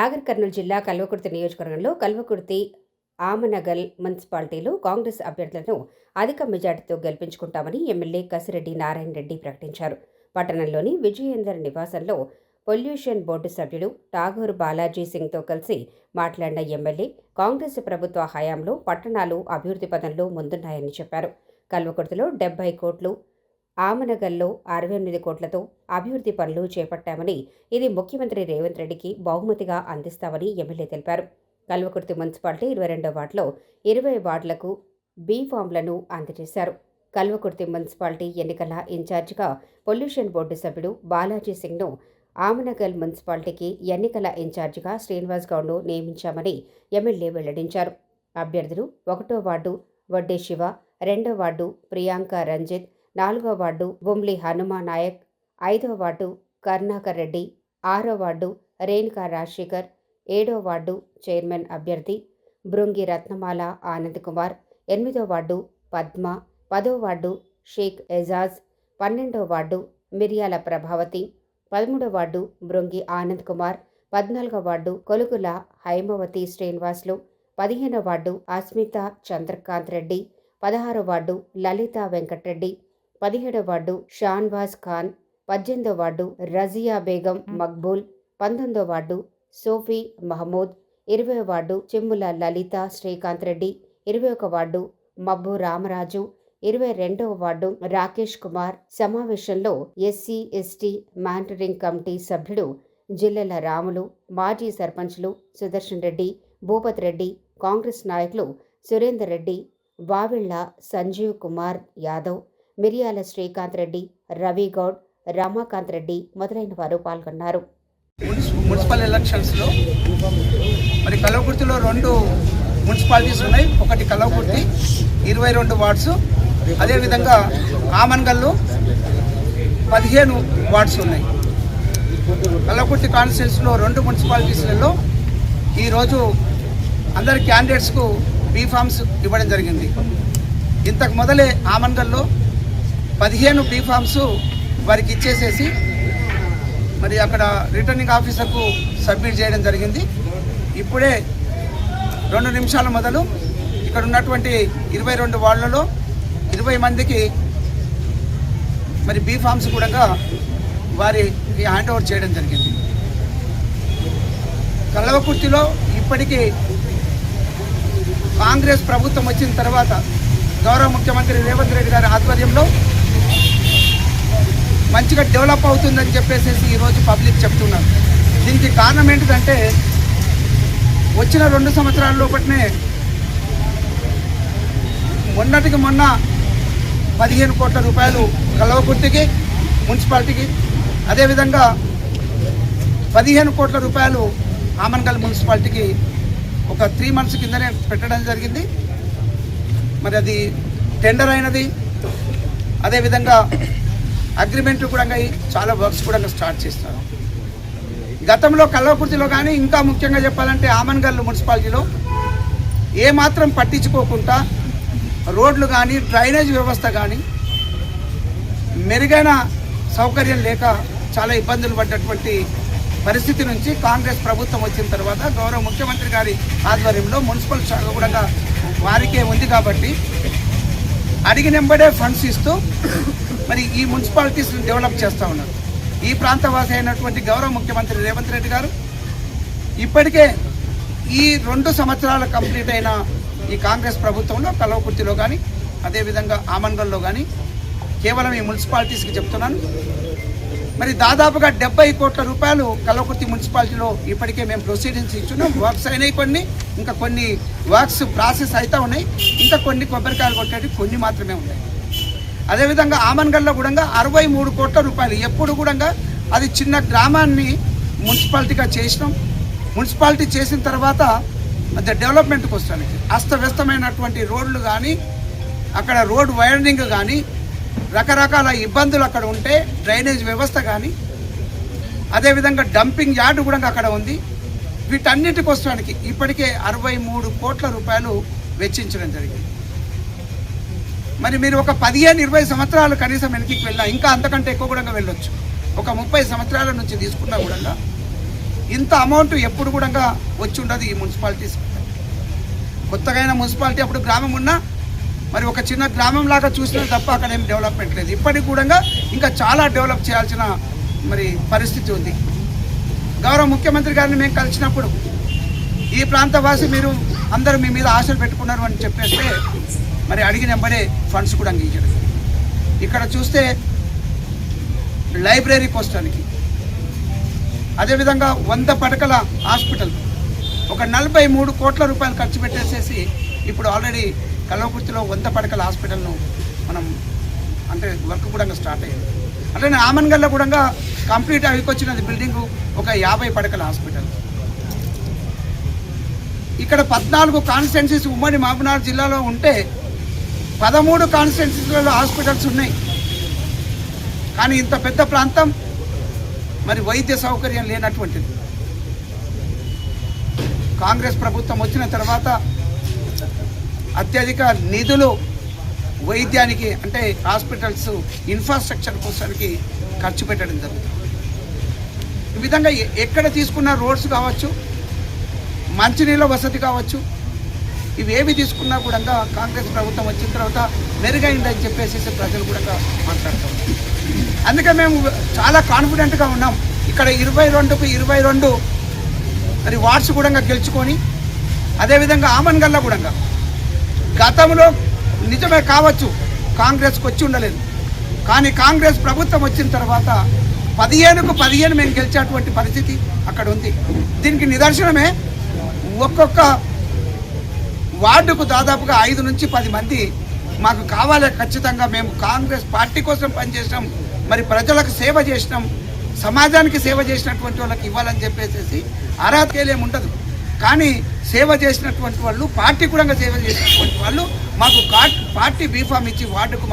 నాగర్ కర్నూలు జిల్లా కల్వకుర్తి నియోజకవర్గంలో కల్వకుర్తి ఆమనగల్ మున్సిపాలిటీలో కాంగ్రెస్ అభ్యర్థులను అధిక మెజార్టీతో గెలిపించుకుంటామని ఎమ్మెల్యే కసిరెడ్డి నారాయణ రెడ్డి ప్రకటించారు. పట్టణంలోని విజయేందర్ నివాసంలో పొల్యూషన్ బోర్డు సభ్యులు ఠాగూర్ బాలాజీ సింగ్తో కలిసి మాట్లాడిన ఎమ్మెల్యే కాంగ్రెస్ ప్రభుత్వ హయాంలో పట్టణాలు అభివృద్ధి పదంలో ముందున్నాయని చెప్పారు. కల్వకుర్తిలో 70 కోట్లు, ఆమనగల్లో 68 కోట్లతో అభివృద్ధి పనులు చేపట్టామని, ఇది ముఖ్యమంత్రి రేవంత్ రెడ్డికి బహుమతిగా అందిస్తామని ఎమ్మెల్యే తెలిపారు. కల్వకుర్తి మున్సిపాలిటీ 22వ వార్డులో 20 వార్డులకు బీ ఫామ్లను అందజేశారు. కల్వకుర్తి మున్సిపాలిటీ ఎన్నికల ఇన్ఛార్జిగా పొల్యూషన్ బోర్డు సభ్యుడు బాలాజీ సింగ్ను, ఆమనగల్ మున్సిపాలిటీకి ఎన్నికల ఇన్ఛార్జిగా శ్రీనివాస్ గౌడ్ను నియమించామని ఎమ్మెల్యే వెల్లడించారు. అభ్యర్థులు 1వ వార్డు వడ్డే శివ, 2వ వార్డు ప్రియాంక రంజిత్, 4వ వార్డు బొమ్లి హనుమా నాయక్, 5వ వార్డు కరుణాకర్ రెడ్డి, 6వ వార్డు రేణుకా రాజశేఖర్, 7వ వార్డు చైర్మన్ అభ్యర్థి బృంగి రత్నమాల ఆనంద్ కుమార్, 8వ వార్డు పద్మ, 10వ వార్డు షేక్ ఎజాజ్, 12వ వార్డు మిరియాల ప్రభావతి, 13వ వార్డు బృంగి ఆనంద్ కుమార్, 14వ వార్డు కొలుగుల హైమవతి శ్రీనివాసులు, 15వ వార్డు అస్మిత చంద్రకాంత్ రెడ్డి, 16వ వార్డు లలిత వెంకటరెడ్డి, 17వ వార్డు షాన్వాజ్ ఖాన్, 18వ వార్డు రజియా బేగం మక్బూల్, 19వ వార్డు సోఫీ మహమూద్, 20వ వార్డు చెమ్ముల లలిత శ్రీకాంత్ రెడ్డి, 21వ వార్డు మబ్బు రామరాజు, 22వ వార్డు రాకేష్ కుమార్. సమావేశంలో ఎస్సీ ఎస్టీ మానిటరింగ్ కమిటీ సభ్యుడు జిల్లెల రాములు, మాజీ సర్పంచ్లు సుదర్శన్ రెడ్డి, భూపత్ రెడ్డి, కాంగ్రెస్ నాయకులు సురేందర్ రెడ్డి, వావిళ్ల సంజీవ్ కుమార్ యాదవ్, మిరియాల శ్రీకాంత్ రెడ్డి, రవిగౌడ్, రమాకాంత్ రెడ్డి మొదలైన వారు పాల్గొన్నారు. మున్సిపల్ ఎలక్షన్స్లో మరి కల్వకుర్తిలో 2 మున్సిపాలిటీస్ ఉన్నాయి. ఒకటి కల్వకుర్తి 22 వార్డ్స్, అదేవిధంగా ఆమన్గల్లో 15 వార్డ్స్ ఉన్నాయి. కల్వకుర్తి కాన్స్టిట్యున్సీలో 2 మున్సిపాలిటీస్లలో ఈరోజు అందరి క్యాండిడేట్స్కు బీ ఫామ్స్ ఇవ్వడం జరిగింది. ఇంతకు మొదలే ఆమన్గల్లో 15 బీ ఫామ్స్ వారికి ఇచ్చేసేసి మరి అక్కడ రిటర్నింగ్ ఆఫీసర్కు సబ్మిట్ చేయడం జరిగింది. ఇప్పుడే 2 నిమిషాల మొదలు ఇక్కడ ఉన్నటువంటి 22 వార్డులలో 20 మందికి మరి బీ ఫామ్స్ కూడా వారికి హ్యాండ్ ఓవర్ చేయడం జరిగింది. కల్వకుర్తిలో ఇప్పటికీ కాంగ్రెస్ ప్రభుత్వం వచ్చిన తర్వాత గౌరవ ముఖ్యమంత్రి రేవంత్ రెడ్డి గారి ఆధ్వర్యంలో మంచిగా డెవలప్ అవుతుందని చెప్పేసి ఈరోజు పబ్లిక్ చెప్తున్నారు. దీనికి కారణం ఏంటిదంటే వచ్చిన 2 సంవత్సరాల లోపలనే మొన్నటికి మొన్న 15 కోట్ల రూపాయలు కల్వకుర్తికి మున్సిపాలిటీకి, అదేవిధంగా 15 కోట్ల రూపాయలు ఆమన్గల్ మున్సిపాలిటీకి ఒక 3 months కిందనే పెట్టడం జరిగింది. మరి అది టెండర్ అయినది, అదేవిధంగా అగ్రిమెంట్ కూడా చాలా వర్క్స్ కూడా స్టార్ట్ చేస్తారు. గతంలో కల్వకుర్తిలో కానీ ఇంకా ముఖ్యంగా చెప్పాలంటే ఆమన్గల్ మున్సిపాలిటీలో ఏమాత్రం పట్టించుకోకుండా రోడ్లు కానీ డ్రైనేజ్ వ్యవస్థ కానీ మెరుగైన సౌకర్యం లేక చాలా ఇబ్బందులు పడ్డటువంటి పరిస్థితి నుంచి కాంగ్రెస్ ప్రభుత్వం వచ్చిన తర్వాత గౌరవ ముఖ్యమంత్రి గారి ఆధ్వర్యంలో మున్సిపల్ శాఖ కూడా వారికే ఉంది కాబట్టి అడిగినెంబడే ఫండ్స్ ఇస్తూ మరి ఈ మున్సిపాలిటీస్ని డెవలప్ చేస్తూ ఉన్నారు. ఈ ప్రాంతవాసి అయినటువంటి గౌరవ ముఖ్యమంత్రి రేవంత్ రెడ్డి గారు ఇప్పటికే ఈ 2 సంవత్సరాలు కంప్లీట్ అయిన ఈ కాంగ్రెస్ ప్రభుత్వంలో కల్వకుర్తిలో కానీ అదేవిధంగా ఆమన్గల్లో కానీ కేవలం ఈ మున్సిపాలిటీస్కి చెప్తున్నాను, మరి దాదాపుగా 70 కోట్ల రూపాయలు కల్వకుర్తి మున్సిపాలిటీలో ఇప్పటికే మేము ప్రొసీడింగ్స్ ఇచ్చున్నాం. వర్క్స్ అయినాయి కొన్ని, ఇంకా కొన్ని వర్క్స్ ప్రాసెస్ అవుతూ ఉన్నాయి, ఇంకా కొన్ని కొబ్బరికాయలు కొట్టేవి కొన్ని మాత్రమే ఉన్నాయి. అదేవిధంగా ఆమన్గల్లో కూడా 63 కోట్ల రూపాయలు, ఎప్పుడు కూడా అది చిన్న గ్రామాన్ని మున్సిపాలిటీగా చేసినాం. మున్సిపాలిటీ చేసిన తర్వాత అది డెవలప్మెంట్కి వస్తానికి అస్తవ్యస్తమైనటువంటి రోడ్లు కానీ, అక్కడ రోడ్ వైడనింగ్ కానీ, రకరకాల ఇబ్బందులు అక్కడ ఉంటే డ్రైనేజ్ వ్యవస్థ కానీ, అదేవిధంగా డంపింగ్ యార్డ్ కూడా అక్కడ ఉంది. వీటన్నిటి కోసానికి ఇప్పటికే 63 కోట్ల రూపాయలు వెచ్చించడం జరిగింది. మరి మీరు ఒక 15-20 సంవత్సరాలు కనీసం వెనక్కి వెళ్ళినా, ఇంకా అంతకంటే ఎక్కువ కూడా వెళ్ళొచ్చు, ఒక 30 సంవత్సరాల నుంచి తీసుకున్నా కూడా ఇంత అమౌంట్ ఎప్పుడు కూడా వచ్చి ఉండదు ఈ మున్సిపాలిటీస్. కొత్తగా మున్సిపాలిటీ అప్పుడు గ్రామం ఉన్నా మరి ఒక చిన్న గ్రామం లాగా చూసినా తప్ప అక్కడ ఏం డెవలప్మెంట్ లేదు. ఇప్పటికి కూడా ఇంకా చాలా డెవలప్ చేయాల్సిన మరి పరిస్థితి ఉంది. గౌరవ ముఖ్యమంత్రి గారిని మేము కలిసినప్పుడు ఈ ప్రాంతవాసి మీరు అందరూ మీ మీద ఆశలు పెట్టుకున్నారు అని చెప్పేస్తే మరి అడిగిన వెంబడే ఫండ్స్ కూడా అందించారు. ఇక్కడ చూస్తే లైబ్రరీకి వస్తానికి, అదేవిధంగా 100 పడకల హాస్పిటల్ ఒక 43 కోట్ల రూపాయలు ఖర్చు పెట్టేసేసి ఇప్పుడు ఆల్రెడీ కల్వకుర్తిలో 100 పడకల హాస్పిటల్ను మనం అంటే వర్క్ కూడా స్టార్ట్ అయ్యింది. అట్లనే ఆమన్గల్లో కూడా కంప్లీట్ అయికొచ్చినది బిల్డింగు ఒక 50 పడకల హాస్పిటల్. ఇక్కడ 14 కాన్స్టిట్యున్సీస్ ఉమ్మడి మహబూబ్నగర్ జిల్లాలో ఉంటే 13 కాన్స్టిట్యున్సీలలో హాస్పిటల్స్ ఉన్నాయి. కానీ ఇంత పెద్ద ప్రాంతం మరి వైద్య సౌకర్యం లేనటువంటిది. కాంగ్రెస్ ప్రభుత్వం వచ్చిన తర్వాత అత్యధిక నిధులు వైద్యానికి అంటే హాస్పిటల్స్ ఇన్ఫ్రాస్ట్రక్చర్ కోసానికి ఖర్చు పెట్టడం జరుగుతుంది. ఈ విధంగా ఎక్కడ తీసుకున్న రోడ్స్ కావచ్చు, మంచినీళ్ళ వసతి కావచ్చు, ఇవేవి తీసుకున్నా కూడా కాంగ్రెస్ ప్రభుత్వం వచ్చిన తర్వాత మెరుగైందని చెప్పేసి ప్రజలు కూడా మాట్లాడతాం. అందుకే మేము చాలా కాన్ఫిడెంట్గా ఉన్నాం. ఇక్కడ 22కు 22 మరి వార్డ్స్ కూడా గెలుచుకొని, అదేవిధంగా ఆమన్గల్లో కూడా గతంలో నిజమే కావచ్చు కాంగ్రెస్కి వచ్చి ఉండలేదు, కానీ కాంగ్రెస్ ప్రభుత్వం వచ్చిన తర్వాత 15కు 15 మేము గెలిచేటువంటి పరిస్థితి అక్కడ ఉంది. దీనికి నిదర్శనమే ఒక్కొక్క వార్డుకు దాదాపుగా 5 నుంచి 10 మంది మాకు కావాలి, ఖచ్చితంగా మేము కాంగ్రెస్ పార్టీ కోసం పనిచేసినాం, మరి ప్రజలకు సేవ చేసినాం, సమాజానికి సేవ చేసినటువంటి వాళ్ళకి ఇవ్వాలని చెప్పేసి అర్హతకేలేం ఉండదు. కానీ సేవ చేసినటువంటి వాళ్ళు, పార్టీ కూడా సేవ చేసినటువంటి వాళ్ళు మాకు పార్టీ బీఫామ్ ఇచ్చి వార్డుకు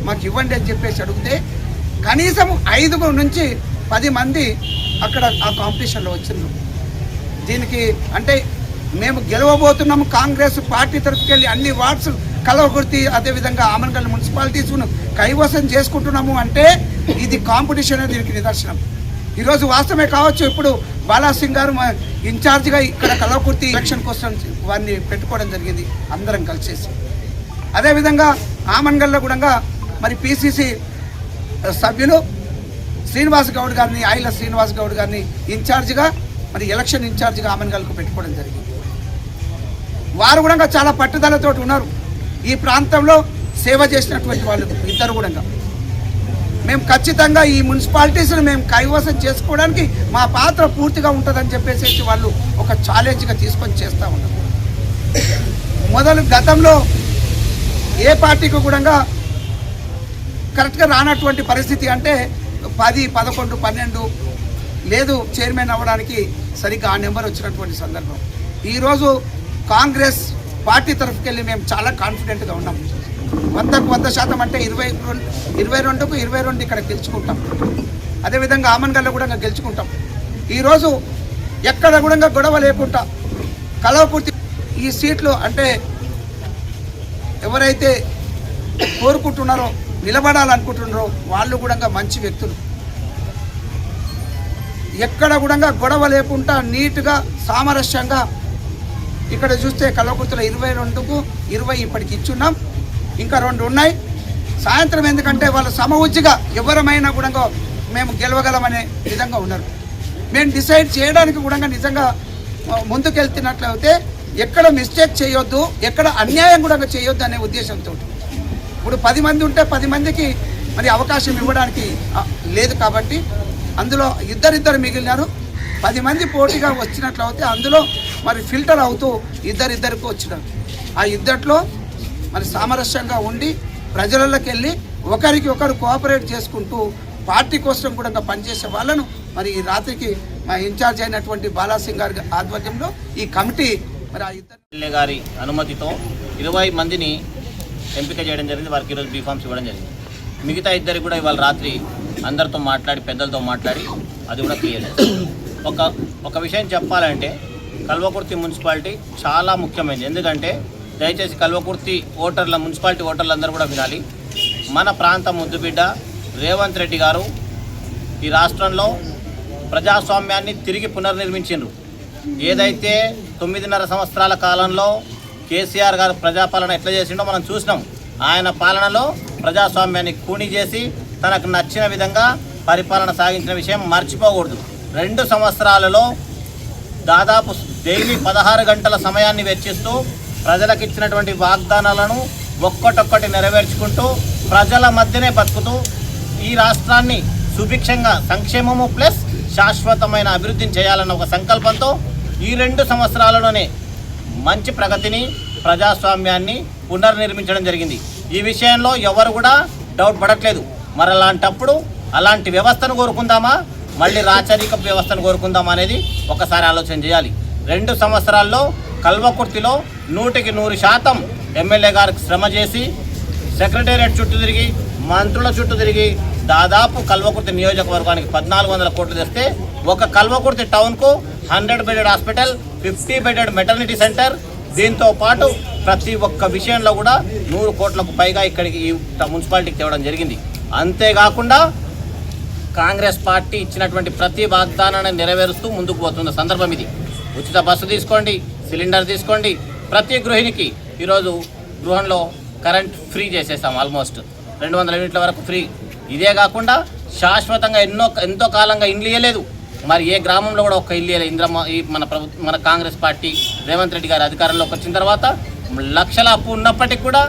మాకు ఇవ్వండి అని చెప్పేసి అడిగితే కనీసం 5 నుంచి 10 మంది అక్కడ ఆ కాంపిటీషన్లో వచ్చిండ్రు. దీనికి అంటే మేము గెలవబోతున్నాము, కాంగ్రెస్ పార్టీ తరఫుకెళ్ళి అన్ని వార్డ్స్ కల్వకుర్తి అదేవిధంగా ఆమన్గల్ మున్సిపాలిటీస్ను కైవసం చేసుకుంటున్నాము అంటే ఇది కాంపిటీషన్, దీనికి నిదర్శనం. ఈరోజు వాస్తవమే కావచ్చు, ఇప్పుడు బాలాసింగ్ గారు ఇన్ఛార్జిగా ఇక్కడ కల్వకుర్తి ఎలక్షన్ కోసం వారిని పెట్టుకోవడం జరిగింది అందరం కలిసేసి. అదేవిధంగా ఆమన్గల్లో కూడా మరి పిసిసి సభ్యులు శ్రీనివాస్ గౌడ్ గారిని, ఆయిల శ్రీనివాస్ గౌడ్ గారిని ఇన్ఛార్జిగా మరి ఎలక్షన్ ఇన్ఛార్జిగా ఆమన్గల్కు పెట్టుకోవడం జరిగింది. వారు కూడా చాలా పట్టుదలతో ఉన్నారు. ఈ ప్రాంతంలో సేవ చేసినటువంటి వాళ్ళు ఇద్దరు కూడా మేము ఖచ్చితంగా ఈ మున్సిపాలిటీస్ను మేము కైవసం చేసుకోవడానికి మా పాత్ర పూర్తిగా ఉంటుందని చెప్పేసి వాళ్ళు ఒక ఛాలెంజ్గా తీసుకొని చేస్తూ ఉన్నారు. మొదలు గతంలో ఏ పార్టీకి కూడా కరెక్ట్గా రానటువంటి పరిస్థితి, అంటే 10, 11, 12 లేదు చైర్మన్ అవ్వడానికి సరిగ్గా ఆ నెంబర్ వచ్చినటువంటి సందర్భం. ఈరోజు కాంగ్రెస్ పార్టీ తరఫుకెళ్ళి మేము చాలా కాన్ఫిడెంట్గా ఉన్నాం. 100కు 100% అంటే 22కు 22 ఇక్కడ గెలుచుకుంటాం. అదేవిధంగా ఆమన్గల్లో కూడా గెలుచుకుంటాం. ఈరోజు ఎక్కడ కూడా గొడవ లేకుండా కల్వకుర్తి ఈ సీట్లు అంటే ఎవరైతే కోరుకుంటున్నారో, నిలబడాలనుకుంటున్నారో వాళ్ళు కూడా మంచి వ్యక్తులు. ఎక్కడ కూడా గొడవ లేకుండా నీట్గా సామరస్యంగా ఇక్కడ చూస్తే కల్వకుర్తిలో 22కు 20 ఇప్పటికి ఇచ్చున్నాం, ఇంకా 2 ఉన్నాయి. సాయంత్రం ఎందుకంటే వాళ్ళు సమవుజ్జిగా ఎవరమైనా కూడా మేము గెలవగలమనే విధంగా ఉన్నారు. మేము డిసైడ్ చేయడానికి కూడా నిజంగా ముందుకెళ్తున్నట్లయితే ఎక్కడ మిస్టేక్ చేయొద్దు, ఎక్కడ అన్యాయం కూడా చేయొద్దు అనే ఉద్దేశంతో ఇప్పుడు 10 మంది ఉంటే 10 మందికి మరి అవకాశం ఇవ్వడానికి లేదు. కాబట్టి అందులో ఇద్దరిద్దరు మిగిలినారు. 10 మంది పోటీగా వచ్చినట్లయితే అందులో మరి ఫిల్టర్ అవుతూ ఇద్దరికి వచ్చినారు. ఆ ఇద్దట్లో మరి సామరస్యంగా ఉండి ప్రజలలోకి వెళ్ళి ఒకరికి ఒకరు కోఆపరేట్ చేసుకుంటూ పార్టీ కోసం కూడా పనిచేసే వాళ్ళను మరి ఈ రాత్రికి మా ఇన్ఛార్జ్ అయినటువంటి బాలాసింగ్ గారి ఆధ్వర్యంలో ఈ కమిటీ మరి ఆ ఇద్దరు గారి అనుమతితో 20 మందిని ఎంపిక చేయడం జరిగింది. వారికి ఈరోజు బీఫామ్స్ ఇవ్వడం జరిగింది. మిగతా ఇద్దరికి కూడా ఇవాళ రాత్రి అందరితో మాట్లాడి, పెద్దలతో మాట్లాడి అది కూడా క్లియర్. ఒక విషయం చెప్పాలంటే కల్వకుర్తి మున్సిపాలిటీ చాలా ముఖ్యమైనది. ఎందుకంటే దయచేసి కల్వకుర్తి మున్సిపాలిటీ ఓటర్లందరూ కూడా వినాలి. మన ప్రాంత ముద్దుబిడ్డ రేవంత్ రెడ్డి గారు ఈ రాష్ట్రంలో ప్రజాస్వామ్యాన్ని తిరిగి పునర్నిర్మించిండ్రు. ఏదైతే 9.5 సంవత్సరాల కాలంలో కేసీఆర్ గారు ప్రజాపాలన ఎట్లా చేసిండో మనం చూసినాం. ఆయన పాలనలో ప్రజాస్వామ్యాన్ని కూని చేసి తనకు నచ్చిన విధంగా పరిపాలన సాగించిన విషయం మర్చిపోకూడదు. 2 సంవత్సరాలలో దాదాపు డైలీ 16 గంటల సమయాన్ని వెచ్చిస్తూ ప్రజలకు ఇచ్చినటువంటి వాగ్దానాలను ఒక్కటొక్కటి నెరవేర్చుకుంటూ ప్రజల మధ్యనే బతుకుతూ ఈ రాష్ట్రాన్ని సుభిక్షంగా సంక్షేమము ప్లస్ శాశ్వతమైన అభివృద్ధిని చేయాలన్న ఒక సంకల్పంతో ఈ 2 సంవత్సరాలలోనే మంచి ప్రగతిని ప్రజాస్వామ్యాన్ని పునర్నిర్మించడం జరిగింది. ఈ విషయంలో ఎవరు కూడా డౌట్ పడట్లేదు. మరి అలాంటప్పుడు అలాంటి వ్యవస్థను కోరుకుందామా, మళ్ళీ రాచరిక వ్యవస్థను కోరుకుందామా అనేది ఒకసారి ఆలోచన చేయాలి. 2 సంవత్సరాల్లో కల్వకుర్తిలో 100% ఎమ్మెల్యే గారికి శ్రమ చేసి సెక్రటేరియట్ చుట్టూ తిరిగి మంత్రుల చుట్టూ తిరిగి దాదాపు కల్వకుర్తి నియోజకవర్గానికి 1400 కోట్లు తెస్తే ఒక కల్వకుర్తి టౌన్కు 100 bedded hospital, 50 bedded maternity centre, దీంతో పాటు ప్రతి ఒక్క విషయంలో కూడా 100 కోట్లకు పైగా ఇక్కడికి ఈ మున్సిపాలిటీకి తేవడం జరిగింది. అంతేకాకుండా కాంగ్రెస్ పార్టీ ఇచ్చినటువంటి ప్రతి వాగ్దానాన్ని నెరవేరుస్తూ ముందుకు పోతున్న సందర్భం ఇది. ఉచిత బస్సు తీసుకోండి, సిలిండర్ తీసుకోండి, ప్రతి గృహిణికి ఈరోజు గృహంలో కరెంట్ ఫ్రీ చేసేస్తాం. ఆల్మోస్ట్ 200 యూనిట్ల వరకు ఫ్రీ. ఇదే కాకుండా శాశ్వతంగా ఎంతో కాలంగా ఇండ్లు ఇవ్వలేదు. మరి ఏ గ్రామంలో కూడా ఒక్క ఇల్లు ఇవ్వలేదు. ఇంద్రమ్మ ఈ మన కాంగ్రెస్ పార్టీ రేవంత్ రెడ్డి గారు అధికారంలోకి వచ్చిన తర్వాత లక్షల అప్పు ఉన్నప్పటికీ కూడా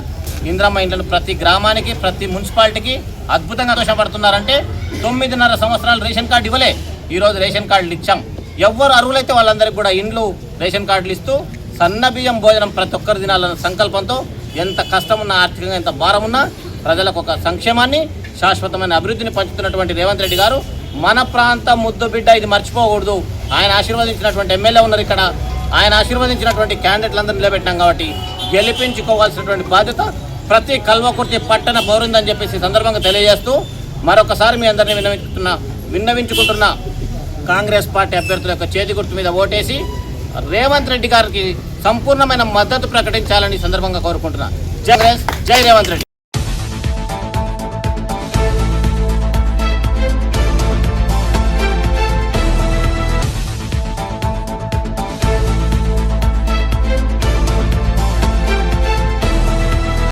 ఇంద్రమ్మ ఇండ్లను ప్రతి గ్రామానికి ప్రతి మున్సిపాలిటీకి అద్భుతంగా దోషపడుతున్నారంటే 9.5 సంవత్సరాలు రేషన్ కార్డు ఇవ్వలే. ఈరోజు రేషన్ కార్డులు ఇచ్చాం. ఎవరు అర్హులైతే వాళ్ళందరికీ కూడా ఇండ్లు రేషన్ కార్డులు ఇస్తూ సన్న బియ్యం భోజనం ప్రతి ఒక్కరు తినాలన్న సంకల్పంతో ఎంత కష్టమున్నా ఆర్థికంగా ఎంత భారం ఉన్నా ప్రజలకు ఒక సంక్షేమాన్ని శాశ్వతమైన అభివృద్ధిని పంచుతున్నటువంటి రేవంత్ రెడ్డి గారు మన ప్రాంత ముద్దు బిడ్డ, ఇది మర్చిపోకూడదు. ఆయన ఆశీర్వదించినటువంటి ఎమ్మెల్యే ఉన్నారు ఇక్కడ, ఆయన ఆశీర్వదించినటువంటి క్యాండిడేట్లందరూ నిలబెట్టాం కాబట్టి గెలిపించుకోవాల్సినటువంటి బాధ్యత ప్రతి కల్వకుర్తి పట్టణ పౌరుందని చెప్పేసి సందర్భంగా తెలియజేస్తూ మరొకసారి మీ అందరినీ విన్నవించుకుంటున్న కాంగ్రెస్ పార్టీ అభ్యర్థుల యొక్క చేతి గుర్తు మీద ఓటేసి రేవంత్ రెడ్డి గారికి సంపూర్ణమైన మద్దతు ప్రకటించాలని సందర్భంగా కోరుకుంటున్నా. జై రేవంత్ రెడ్డి.